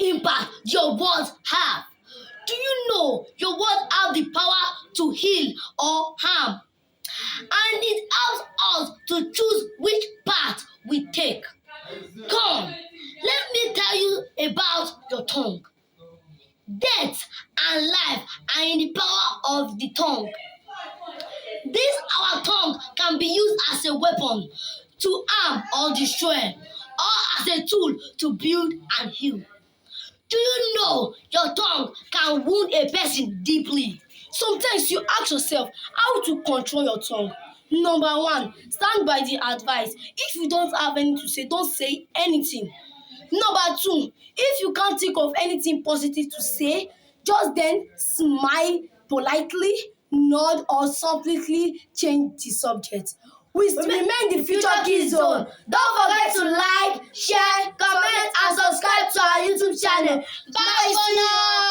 impact your words have? Do you know your words have the power to heal or harm? And it helps us to choose which path we take. Come, let me tell you about your tongue. Death and life are in the power of the tongue. This our tongue can be used as a weapon to harm or destroy, or as a tool to build and heal. Do you know your tongue can wound a person deeply? Sometimes you ask yourself how to control your tongue. Number one, stand by the advice. If you don't have anything to say, don't say anything. Number two, if you can't think of anything positive to say, just then smile politely, nod, or softly change the subject. We remain the Future Kids Zone. Don't forget to like, share, comment, and subscribe to our YouTube channel. Bye for now.